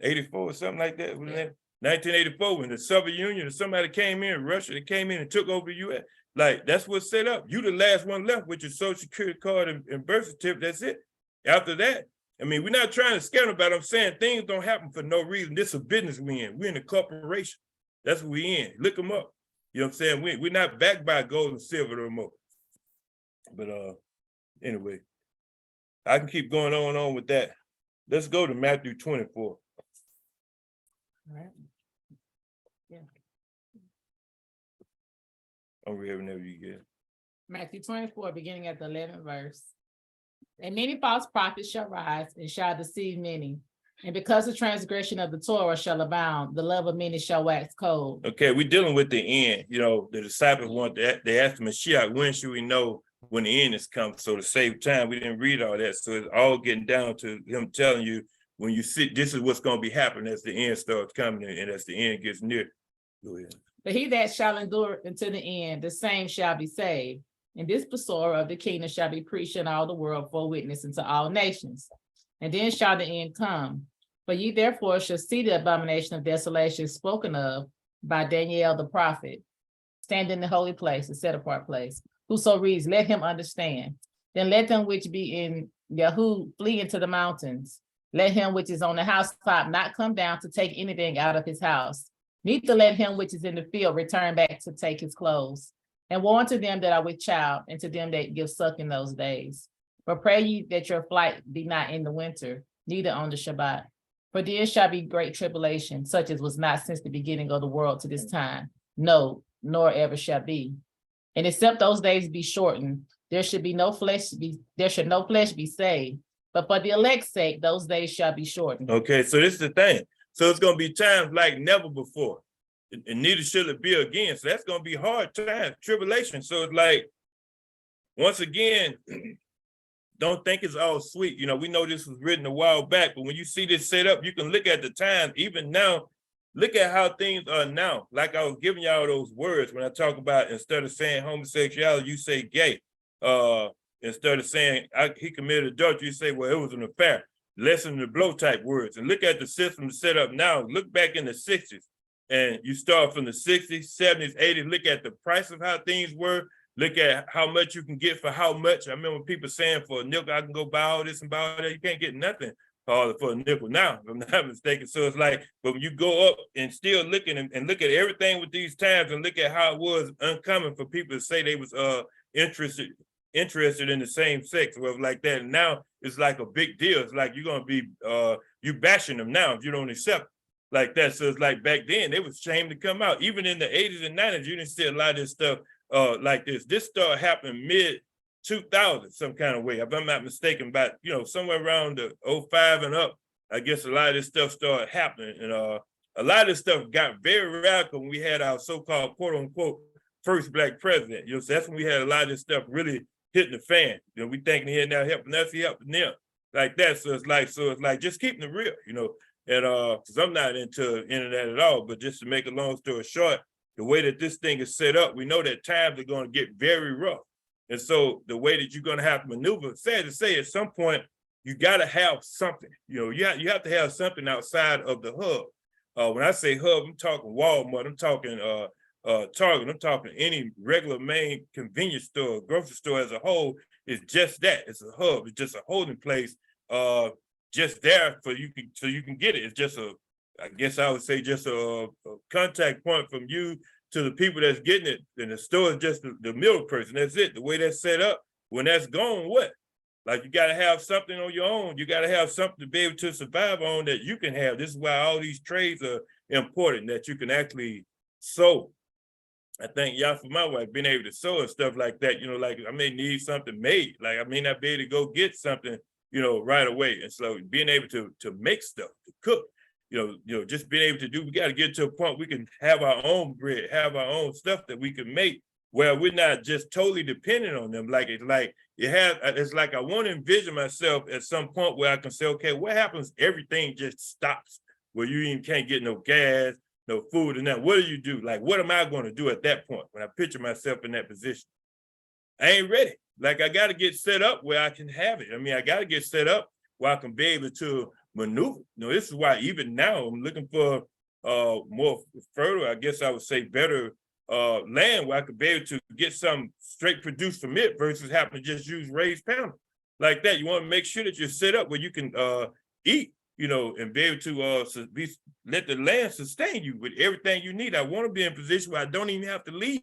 84 or something like that? Wasn't it? 1984, when the Soviet Union or somebody came in, Russia, they came in and took over the U.S. Like, that's what's set up. You the last one left with your social security card and birth certificate. That's it. After that, I mean, we're not trying to scare them, but I'm saying things don't happen for no reason. This is a business we're in. We're in a corporation. That's what we in. Look them up. You know what I'm saying? We're not backed by gold and silver no more. But anyway, I can keep going on with that. Let's go to Matthew 24. All right. Yeah. I'm ready whenever you get. Matthew 24, beginning at the 11th verse. And many false prophets shall rise and shall deceive many. And because the transgression of the Torah shall abound, the love of many shall wax cold. Okay, we're dealing with the end. You know, the disciples they asked the Mashiach, when should we know when the end has come? So to save time, we didn't read all that. So it's all getting down to him telling you, when you see, this is what's going to be happening as the end starts coming and as the end gets near. Go ahead. But he that shall endure until the end, the same shall be saved. And this Besorah of the kingdom shall be preached in all the world for a witness unto all nations. And then shall the end come. But ye therefore shall see the abomination of desolation spoken of by Daniel the prophet, stand in the holy place, the set apart place. Whoso reads, let him understand. Then let them which be in Yahoo flee into the mountains. Let him which is on the housetop not come down to take anything out of his house. Neither let him which is in the field return back to take his clothes. And woe unto them that are with child, and to them that give suck in those days. But pray ye that your flight be not in the winter, neither on the Shabbat. For there shall be great tribulation, such as was not since the beginning of the world to this time, no, nor ever shall be. And except those days be shortened, there should no flesh be saved. But for the elect's sake, those days shall be shortened. Okay, so this is the thing. So it's going to be times like never before. And neither should it be again. So that's going to be hard times, tribulation. So it's like, once again, don't think it's all sweet. You know, we know this was written a while back, but when you see this set up, you can look at the time, even now, look at how things are now. Like I was giving y'all those words when I talk about, instead of saying homosexuality, you say gay. Instead of saying he committed adultery, you say, well, it was an affair. Lessen the blow type words. And look at the system set up now. Look back in the 60s. And you start from the 60s, 70s, 80s, look at the price of how things were, look at how much you can get for how much. I remember people saying for a nickel, I can go buy all this and buy all that. You can't get nothing for a nickel now, if I'm not mistaken. So it's like, but when you go up and still looking and look at everything with these times and look at how it was uncommon for people to say they was interested in the same sex, or like that. And now it's like a big deal. It's like you're going to be, you bashing them now if you don't accept like that. So it's like back then they was ashamed to come out. Even in the 80s and 90s, you didn't see a lot of this stuff like this. This started happening mid 2000 some kind of way, if I'm not mistaken, about, you know, somewhere around the 05 and up. I guess a lot of this stuff started happening, and a lot of this stuff got very radical when we had our so-called quote unquote first Black president. You know, so that's when we had a lot of this stuff really hitting the fan. You know, we thinking he now helping us, he helping them like that. So it's like just keeping it real, you know. And because I'm not into internet at all, but just to make a long story short, the way that this thing is set up, we know that times are going to get very rough. And so the way that you're going to have to maneuver, sad to say, at some point, you got to have something. You know, you have to have something outside of the hub. When I say hub, I'm talking Walmart, I'm talking Target, I'm talking any regular main convenience store, grocery store as a whole. Is just that. It's a hub. It's just a holding place. Just there for you so you can get it. It's just I guess I would say just a contact point from you to the people that's getting it. And the store is just the middle person. That's it. The way that's set up, when that's gone, what? Like you got to have something on your own. You got to have something to be able to survive on that you can have. This is why all these trades are important, that you can actually sew. I think y'all for my wife being able to sew and stuff like that, like I may need something made. Like I may not be able to go get something, right away. And so being able to make stuff, to cook, just being able to do, we got to get to a point we can have our own bread, have our own stuff that we can make where we're not just totally dependent on them. It's like I want to envision myself at some point where I can say, okay, what happens? Everything just stops where you even can't get no gas, no food, and that. What do you do? Like, what am I going to do at that point when I picture myself in that position? I ain't ready. Like, I got to get set up where I can have it. I mean, I got to get set up where I can be able to maneuver. This is why even now I'm looking for more fertile, I guess I would say better land where I could be able to get some straight produced from it versus having to just use raised panels like that. You want to make sure that you're set up where you can eat, and be able to let the land sustain you with everything you need. I want to be in a position where I don't even have to leave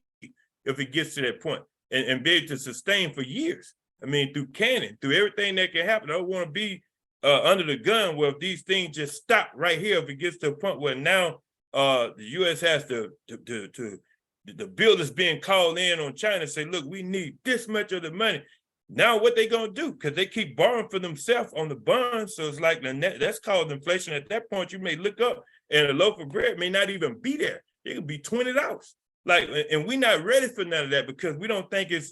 if it gets to that point, and be able to sustain for years. I mean, through canning, through everything that can happen. I don't want to be under the gun where if these things just stop right here, if it gets to a point where now the U.S. has the bill is being called in on China and say, look, we need this much of the money. Now what they gonna do? Because they keep borrowing for themselves on the bonds. So it's like that's called inflation. At that point, you may look up and a loaf of bread may not even be there. It could be $20. Like, and we're not ready for none of that because we think it's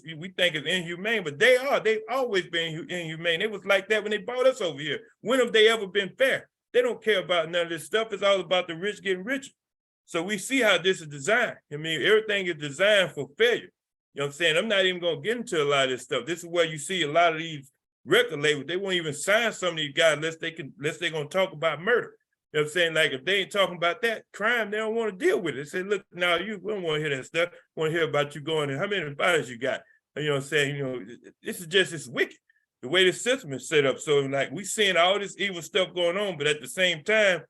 inhumane, but they've always been inhumane. It was like that when they brought us over here. When have they ever been fair? They don't care about none of this stuff. It's all about the rich getting richer. So we see how this is designed. I mean, everything is designed for failure. You know what I'm saying? I'm not even going to get into a lot of this stuff. This is where you see a lot of these record labels. They won't even sign some of these guys unless they're going to talk about murder. You know what I'm saying? Like if they ain't talking about that crime, they don't want to deal with it. They say, look, now we don't want to hear that stuff. We want to hear about you going and how many bodies you got. You know what I'm saying? It's wicked. The way the system is set up. So like we seeing all this evil stuff going on, but at the same time,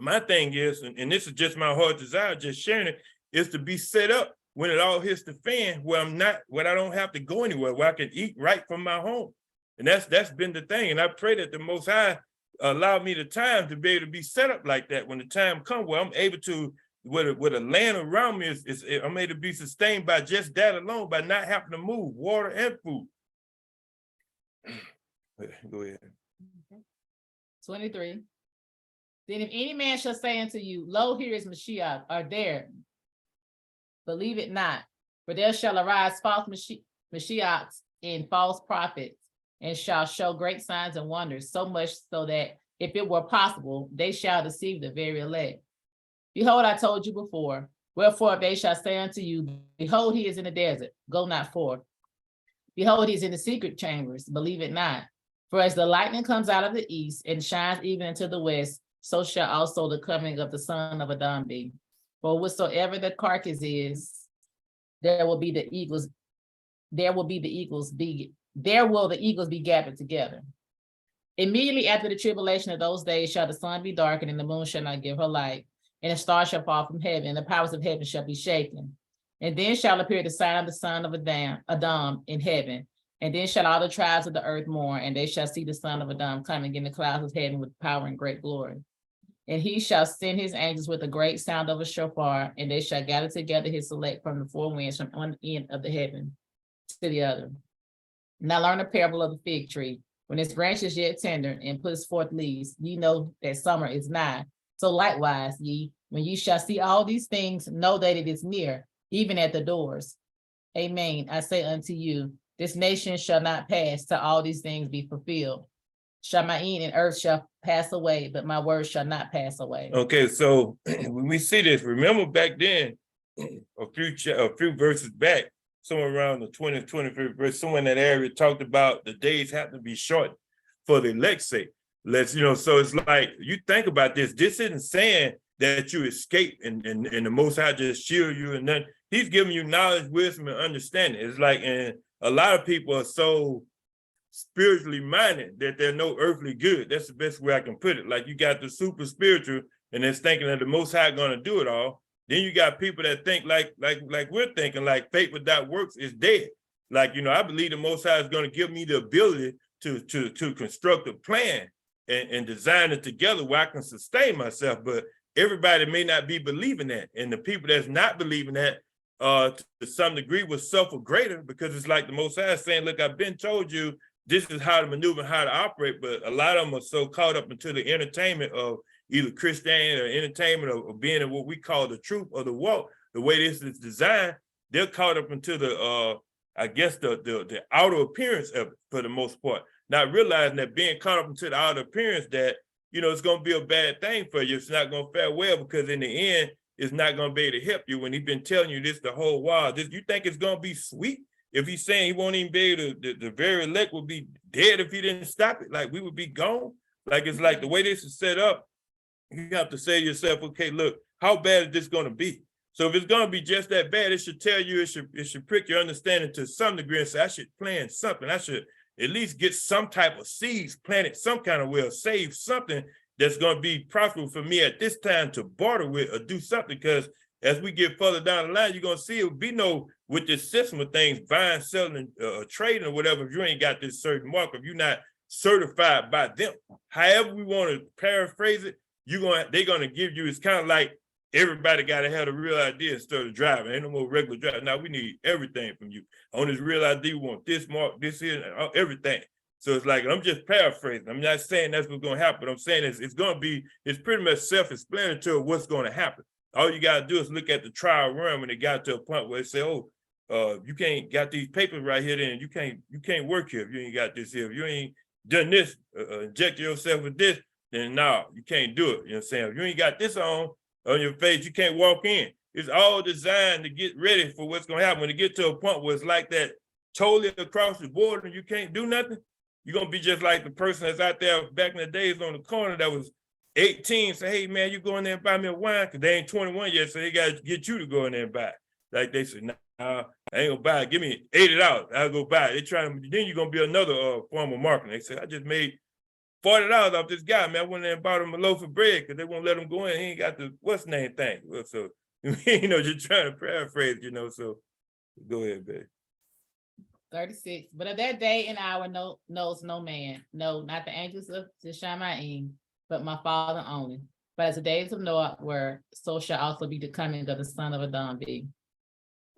my thing is, and this is just my heart desire, just sharing it, is to be set up when it all hits the fan where I don't have to go anywhere, where I can eat right from my home. And that's been the thing. And I pray that the Most High allow me the time to be able to be set up like that when the time comes where I'm able to, where the land around me I'm able to be sustained by just that alone, by not having to move water and food. Go ahead. 23. Then if any man shall say unto you, lo, here is Mashiach, or there, believe it not, for there shall arise false Mashiachs and false prophets, and shall show great signs and wonders, so much so that if it were possible, they shall deceive the very elect. Behold, I told you before, wherefore if they shall say unto you, behold, he is in the desert, go not forth. Behold, he is in the secret chambers, believe it not. For as the lightning comes out of the east and shines even into the west, so shall also the coming of the Son of Adam be. For whatsoever the carcass is, there will the eagles be gathered together. Immediately after the tribulation of those days shall the sun be darkened, and the moon shall not give her light, and the stars shall fall from heaven, and the powers of heaven shall be shaken. And then shall appear the sign of the Son of Adam in heaven. And then shall all the tribes of the earth mourn, and they shall see the Son of Adam coming in the clouds of heaven with power and great glory. And he shall send his angels with a great sound of a shofar, and they shall gather together his elect from the four winds, from one end of the heaven to the other. Now learn a parable of the fig tree. When its branch is yet tender and puts forth leaves, ye know that summer is nigh. So likewise, ye, when ye shall see all these things, know that it is near, even at the doors. Amen. I say unto you, this nation shall not pass till all these things be fulfilled. Shamain and earth shall pass away, but my words shall not pass away. Okay, so when we see this, remember back then, a few verses back, somewhere around the 20th, 21st verse, somewhere in that area talked about the days have to be short for the elect's sake. So it's like, you think about this, this isn't saying that you escape and the Most High just shield you and then he's giving you knowledge, wisdom, and understanding. It's like, and a lot of people are so spiritually minded that they're no earthly good. That's the best way I can put it. Like you got the super spiritual and it's thinking that the Most High going to do it all. Then you got people that think like we're thinking, like faith without works is dead. Like, I believe the Most High is going to give me the ability to construct a plan and design it together where I can sustain myself. But everybody may not be believing that. And the people that's not believing that, to some degree, will suffer greater, because it's like the Most High saying, look, I've been told you this is how to maneuver and how to operate, but a lot of them are so caught up into the entertainment of either Christianity or entertainment of being in what we call the truth or the walk. The way this is designed, they're caught up into the, I guess, the outer appearance of it for the most part, not realizing that being caught up into the outer appearance, that, you know, it's going to be a bad thing for you. It's not going to fare well, because in the end, it's not going to be able to help you when he's been telling you this the whole while. You think it's going to be sweet? If he's saying he won't even be able to, the very elect would be dead if he didn't stop it. Like, we would be gone. Like, it's like the way this is set up, you have to say to yourself, okay, look, how bad is this going to be? So if it's going to be just that bad, it should tell you, it should prick your understanding to some degree and say, I should plan something. I should at least get some type of seeds planted some kind of way, or save something that's going to be profitable for me at this time to barter with or do something. Because as we get further down the line, you're going to see it will be no, with this system of things, buying, selling, trading or whatever, if you ain't got this certain mark, if you're not certified by them. However we want to paraphrase it, they're going to give you, it's kind of like everybody got to have a real idea instead of driving. Ain't no more regular driving. Now we need everything from you. On this real ID, we want this mark, this here, everything. So it's like, I'm just paraphrasing. I'm not saying that's what's going to happen. I'm saying it's going to be, it's pretty much self-explanatory what's going to happen. All you got to do is look at the trial run when it got to a point where they say, oh, you can't got these papers right here, then you can't work here if you ain't got this here. If you ain't done this, inject yourself with this, then no, you can't do it. You know what I'm saying? If you ain't got this on your face, you can't walk in. It's all designed to get ready for what's going to happen. When it get to a point where it's like that, totally across the board, and you can't do nothing, you're going to be just like the person that's out there back in the days on the corner that was 18, say, hey, man, you go in there and buy me a wine, because they ain't 21 yet, so they got to get you to go in there and buy it. Like they said, nah, I ain't gonna buy it. Give me $80. I'll go buy it. They try to, then you're gonna be another form of marketing. They say, I just made $40 off this guy, man. I went in there and bought him a loaf of bread because they won't let him go in. He ain't got the what's name thing. So, you know, just trying to paraphrase, you know. So go ahead, babe. 36. But of that day and hour knows no man, no, not the angels of Shamayim, but my Father only. But as the days of Noah were, so shall also be the coming of the Son of Adam be.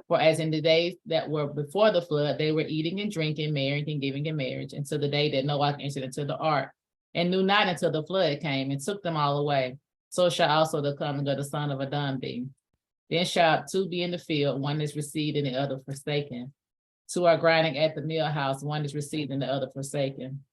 For as in the days that were before the flood, they were eating and drinking, marrying and giving in marriage, until the day that Noah entered into the ark, and knew not until the flood came and took them all away. So shall also the coming of the Son of Adam be. Then shall two be in the field, one is received and the other forsaken. Two are grinding at the mill house, one is received and the other forsaken.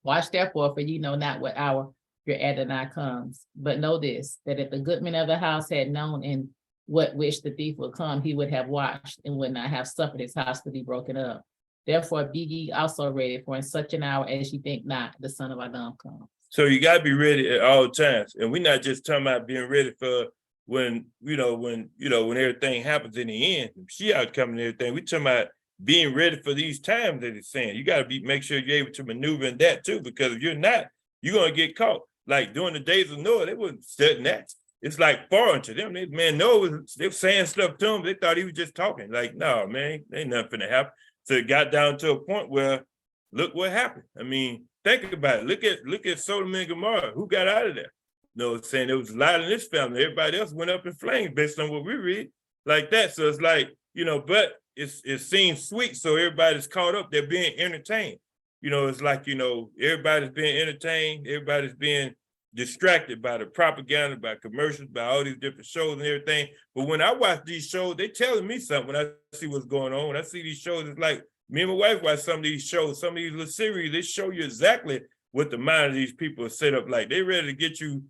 Watch therefore, for ye know not what hour your Adonai comes. But know this, that if the goodman of the house had known in what which the thief would come, he would have watched and would not have suffered his house to be broken up. Therefore be ye also ready, for in such an hour as ye think not, the Son of Adam comes. So you got to be ready at all times. And we're not just talking about being ready for when everything happens in the end, she out coming and everything. We're talking about being ready for these times that it's saying. You got to make sure you're able to maneuver in that too, because if you're not, you're going to get caught. Like during the days of Noah, they wasn't studying that. It's like foreign to them. Noah they were saying stuff to him. They thought he was just talking. Like, no, man, ain't nothing finna happen. So it got down to a point where, look what happened. I mean, think about it. Look at Sodom and Gomorrah. Who got out of there? You know, saying there was a lot in this family. Everybody else went up in flames based on what we read, like that. So it's like, but it seems sweet. So everybody's caught up. They're being entertained. It's like, everybody's being entertained. Everybody's being distracted by the propaganda, by commercials, by all these different shows and everything. But when I watch these shows, they telling me something when I see what's going on. When I see these shows, it's like me and my wife watch some of these shows, some of these little series, they show you exactly what the mind of these people are set up like. They ready to get you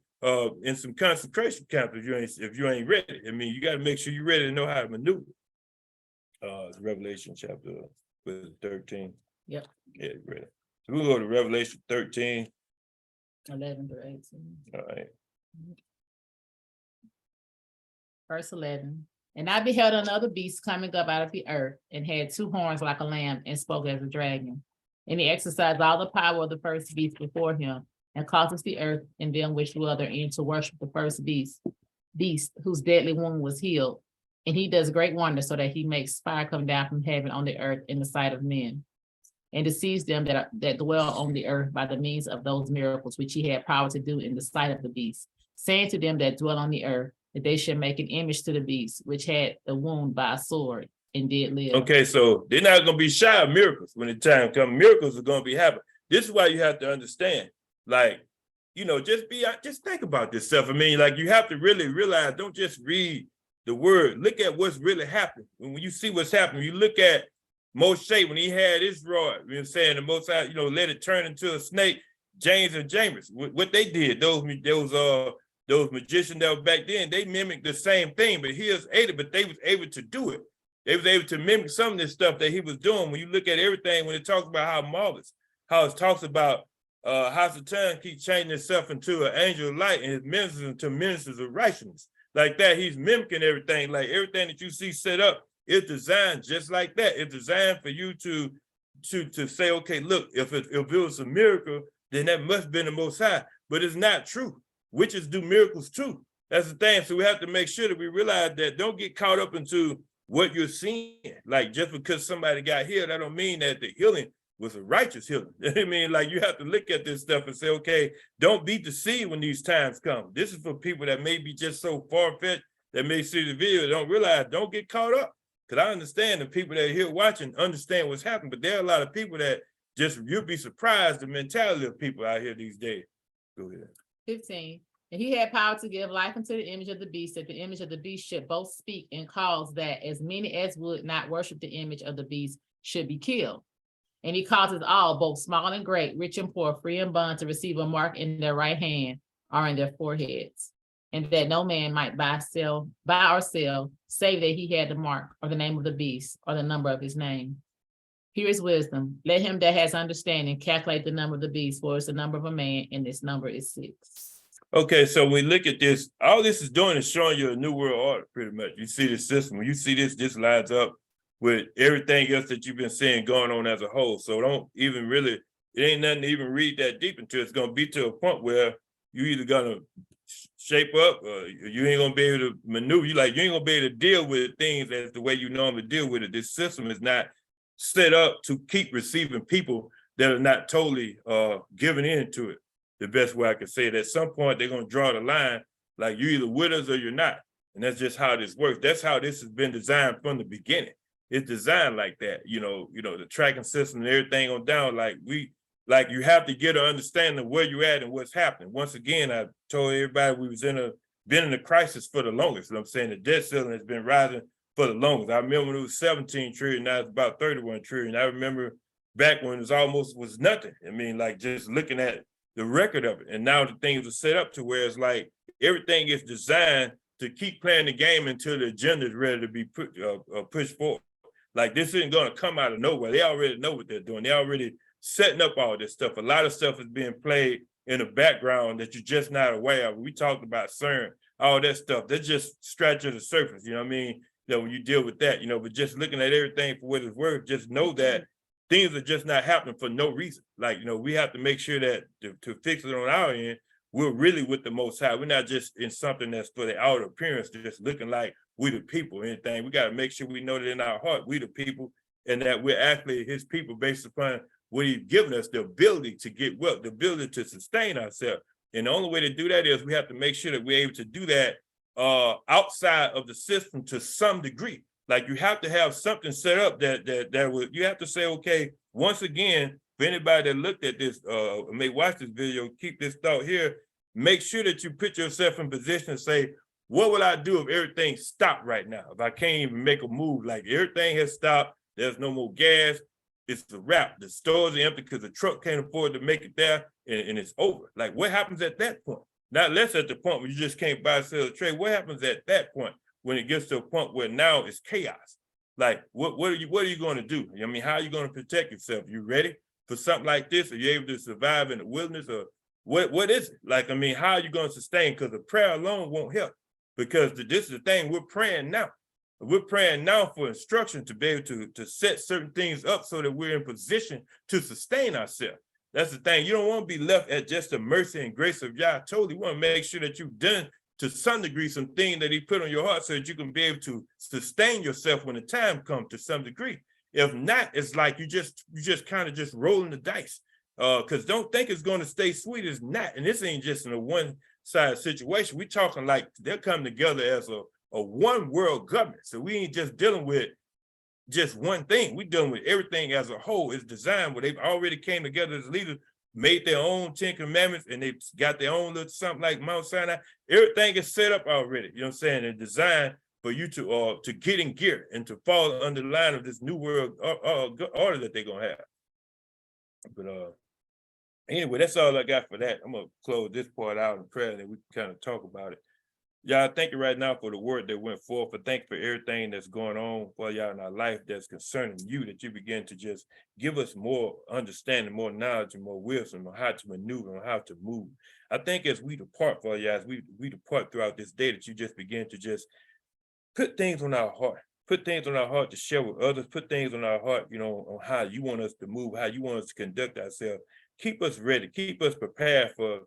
in some concentration camps if you ain't ready. I mean, you got to make sure you're ready to know how to maneuver. Revelation chapter 13. Yep. Yeah, ready. So we'll go to Revelation 13. 11 to 18. All right. Verse 11. And I beheld another beast coming up out of the earth, and had two horns like a lamb, and spoke as a dragon. And he exercised all the power of the first beast before him, and causes the earth and them which dwell therein to worship the first beast, whose deadly wound was healed. And he does great wonders, so that he makes fire come down from heaven on the earth in the sight of men. and deceives them that dwell on the earth by the means of those miracles which he had power to do in the sight of the beast, saying to them that dwell on the earth that they should make an image to the beast, which had the wound by a sword and did live. Okay, so they're not going to be shy of miracles when the time comes. Miracles are going to be happening. This is why you have to understand, like, you know, just think about this stuff. I mean, like, you have to really realize, don't just read the word, look at what's really happening. When you see what's happening, you look at Moshe when he had his rod, you know, saying the Most High, you know, let it turn into a snake. James and James, what they did, those magicians that were back then, they mimicked the same thing, but he was able, but they was able to do it. They was able to mimic some of this stuff that he was doing. When you look at everything, when it talks about how marvelous, how it talks about how Satan keeps changing himself into an angel of light and his ministers into ministers of righteousness. Like that, he's mimicking everything. Like everything that you see set up is designed just like that. It's designed for you to say, okay, look, if it was a miracle, then that must have been the Most High. But it's not true. Witches do miracles too. That's the thing. So we have to make sure that we realize that. Don't get caught up into what you're seeing. Like, just because somebody got healed, that don't mean that the healing was a righteous healing. I mean, like, you have to look at this stuff and say, okay, don't be deceived when these times come. This is for people that may be just so far-fetched that may see the video, don't realize, don't get caught up. Because I understand the people that are here watching understand what's happening, but there are a lot of people that just, you'll be surprised the mentality of people out here these days. Go ahead. 15. And he had power to give life unto the image of the beast, that the image of the beast should both speak and cause that as many as would not worship the image of the beast should be killed. And he causes all, both small and great, rich and poor, free and bond, to receive a mark in their right hand or in their foreheads, and that no man might buy or sell, save that he had the mark or the name of the beast or the number of his name. Here is wisdom. Let him that has understanding calculate the number of the beast, for it's the number of a man, and this number is 6. Okay, so when we look at this, all this is doing is showing you a new world order, pretty much. You see the system. When you see this lines up with everything else that you've been seeing going on as a whole. So don't even really, it ain't nothing to even read that deep into. It's going to be to a point where you either going to shape up or you ain't going to be able to maneuver. You ain't going to be able to deal with things as the way you normally deal with it. This system is not set up to keep receiving people that are not totally giving in to it. The best way I can say it. At some point, they're going to draw the line, like you're either with us or you're not. And that's just how this works. That's how this has been designed from the beginning. It's designed like that, you know, the tracking system and everything on down. Like you have to get an understanding of where you're at and what's happening. Once again, I told everybody we was been in a crisis for the longest. You know what I'm saying? The debt ceiling has been rising for the longest. I remember when it was 17 trillion, now it's about 31 trillion. I remember back when it was nothing. I mean, like, just looking at the record of it. And now the things are set up to where it's like everything is designed to keep playing the game until the agenda is ready to be pushed forward. Like, this isn't going to come out of nowhere. They already know what they're doing. They're already setting up all this stuff. A lot of stuff is being played in the background that you're just not aware of. We talked about CERN, all that stuff. They're just scratching the surface, you know what I mean? When you deal with that, but just looking at everything for what it's worth, just know that things are just not happening for no reason. Like, we have to make sure that to fix it on our end, we're really with the Most High. We're not just in something that's for the outer appearance, just looking like we the people or anything. We got to make sure we know that in our heart, we the people, and that we're actually his people based upon what he's given us, the ability to get wealth, the ability to sustain ourselves. And the only way to do that is we have to make sure that we're able to do that outside of the system to some degree. Like, you have to have something set up that would, you have to say, okay, once again, for anybody that looked at this, may watch this video, keep this thought here, make sure that you put yourself in position to say, what would I do if everything stopped right now? If I can't even make a move, like everything has stopped, there's no more gas, it's a wrap. The stores are empty because the truck can't afford to make it there, and it's over. Like, what happens at that point? Not less at the point where you just can't buy, sell, or trade. What happens at that point when it gets to a point where now it's chaos? Like, what are you going to do? I mean, how are you going to protect yourself? You ready for something like this? Are you able to survive in the wilderness, or what is it? Like, I mean, how are you going to sustain? Because the prayer alone won't help. Because this is the thing, we're praying now. We're praying now for instruction to be able to set certain things up so that we're in position to sustain ourselves. That's the thing. You don't want to be left at just the mercy and grace of Yah. Totally want to make sure that you've done to some degree something that he put on your heart so that you can be able to sustain yourself when the time comes to some degree. If not, it's like you just kind of just rolling the dice. Because don't think it's going to stay sweet. It's not. And this ain't just in a one-side situation. We talking like they're coming together as a one world government. So we ain't just dealing with just one thing. We're dealing with everything as a whole. It's designed where they've already came together as leaders, made their own 10 commandments, and they've got their own little something like Mount Sinai. Everything is set up already, you know what I'm saying, and designed for you to get in gear and to fall under the line of this new world order that they're gonna have. But anyway, that's all I got for that. I'm gonna close this part out in prayer, and then we can kind of talk about it. Y'all, thank you right now for the word that went forth. But thank you for everything that's going on for y'all in our life that's concerning you, that you begin to just give us more understanding, more knowledge, and more wisdom on how to maneuver and how to move. I think as we depart for y'all, as we depart throughout this day, that you just begin to just put things on our heart. Put things on our heart to share with others. Put things on our heart, you know, on how you want us to move, how you want us to conduct ourselves. Keep us ready. Keep us prepared for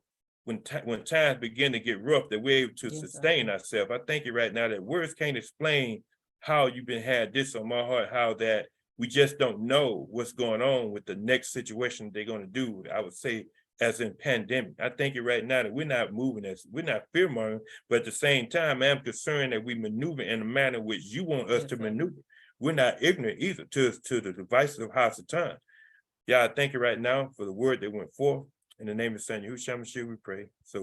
when times begin to get rough, that we're able to sustain ourselves. I thank you right now that words can't explain how you've been had this on my heart, how that we just don't know what's going on with the next situation they're going to do. I would say as in pandemic. I thank you right now that we're not moving as we're not fear-mongering, but at the same time, I'm concerned that we maneuver in a manner which you want us to maneuver. We're not ignorant either to the devices of Hasatan. Yeah, I thank you right now for the word that went forth. In the name of Son Yahushua Mashiach, we pray. So